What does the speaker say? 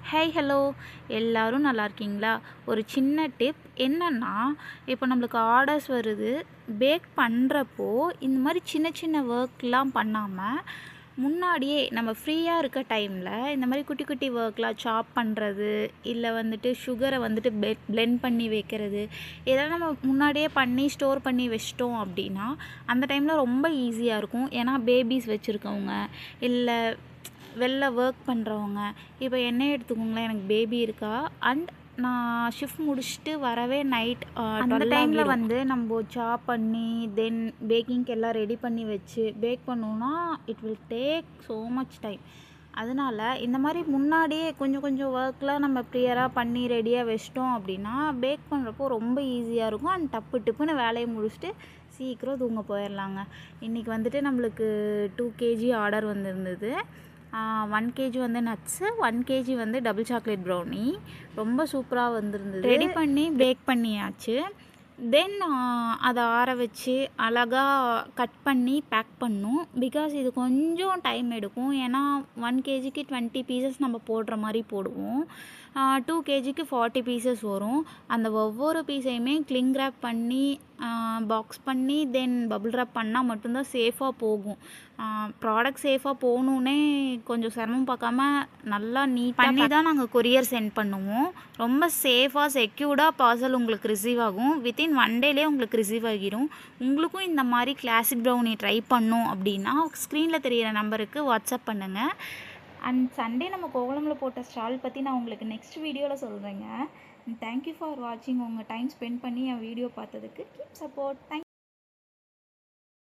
Hey hello எல்லோரும் நல்லா இருக்கீங்களா? ஒரு சின்ன டிப் என்னென்னா, இப்போ நம்மளுக்கு ஆர்டர்ஸ் வருது. பேக் பண்ணுறப்போ இந்த மாதிரி சின்ன சின்ன ஒர்க்லாம் பண்ணாமல் முன்னாடியே நம்ம ஃப்ரீயாக இருக்க டைமில் இந்த மாதிரி குட்டி குட்டி ஒர்க்லாம் சாப் பண்ணுறது, இல்லை வந்துட்டு சுகரை வந்துட்டு பிளெண்ட் பண்ணி வைக்கிறது, இதெல்லாம் நம்ம முன்னாடியே பண்ணி ஸ்டோர் பண்ணி வச்சிட்டோம் அப்படின்னா அந்த டைமில் ரொம்ப ஈஸியாக இருக்கும். ஏன்னா பேபிஸ் வச்சுருக்கவங்க, இல்லை வெளில ஒர்க் பண்ணுறவங்க, இப்போ என்னையே எடுத்துக்கோங்களேன், எனக்கு பேபி இருக்கா. அண்ட் நான் ஷிஃப்ட் முடிச்சுட்டு வரவே நைட் அந்த டைமில் வந்து நம்ம சாப் பண்ணி தென் பேக்கிங்க்கு எல்லாம் ரெடி பண்ணி வச்சு பேக் பண்ணோன்னா it will take so much time. அதனால் இந்த மாதிரி முன்னாடியே கொஞ்சம் கொஞ்சம் ஒர்க்லாம் நம்ம ப்ரியராக பண்ணி ரெடியாக வச்சிட்டோம் அப்படின்னா பேக் பண்ணுறப்போ ரொம்ப ஈஸியாக இருக்கும். அண்ட் டப்பு டப்புன்னு வேலையை முடிச்சுட்டு சீக்கிரம் தூங்க போயிடலாங்க. இன்றைக்கி வந்துட்டு நம்மளுக்கு 2 kg ஆர்டர் வந்திருந்தது. 1 kg வந்து நட்ஸு, 1 kg வந்து டபுள் சாக்லேட் ப்ரௌனி. ரொம்ப சூப்பராக வந்திருந்தது. ரெடி பண்ணி பேக் பண்ணியாச்சு. தென் அதை ஆற வச்சு அழகாக கட் பண்ணி பேக் பண்ணணும். பிகாஸ் இது கொஞ்சம் டைம் எடுக்கும். ஏன்னா 1 kgக்கு 20 பீசஸ் நம்ம போடுற மாதிரி போடுவோம். 2 kgக்கு 40 பீசஸ் வரும். அந்த ஒவ்வொரு பீஸையுமே கிளிங் ரேப் பண்ணி பாக்ஸ் பண்ணி தென் பபுள் ரேப் பண்ணால் மட்டும்தான் சேஃபாக போகும். ப்ராடக்ட் சேஃபாக போகணுன்னே கொஞ்சம் சிரமம் பார்க்காம நல்லா நீட் பண்ணி தான் நாங்கள் கொரியர் சென்ட் பண்ணுவோம். ரொம்ப சேஃபாக செக்யூர்டாக பார்சல் உங்களுக்கு ரிசீவ் ஆகும். வித்தின் 1 டேலேயே உங்களுக்கு ரிசீவ் ஆகிடும். உங்களுக்கும் இந்த மாதிரி கிளாசிக் ப்ரௌனி ட்ரை பண்ணோம் அப்படின்னா ஸ்க்ரீனில் தெரிகிற நம்பருக்கு வாட்ஸ்அப் பண்ணுங்கள். அண்ட் சண்டே நம்ம கோவளமில் போட்ட ஸ்டால் பற்றி நான் உங்களுக்கு நெக்ஸ்ட் வீடியோவில் சொல்கிறேங்க. தேங்க்யூ ஃபார் வாட்சிங். உங்கள் டைம் ஸ்பெண்ட் பண்ணி என் வீடியோ பார்த்ததுக்கு. Keep support. தேங்க்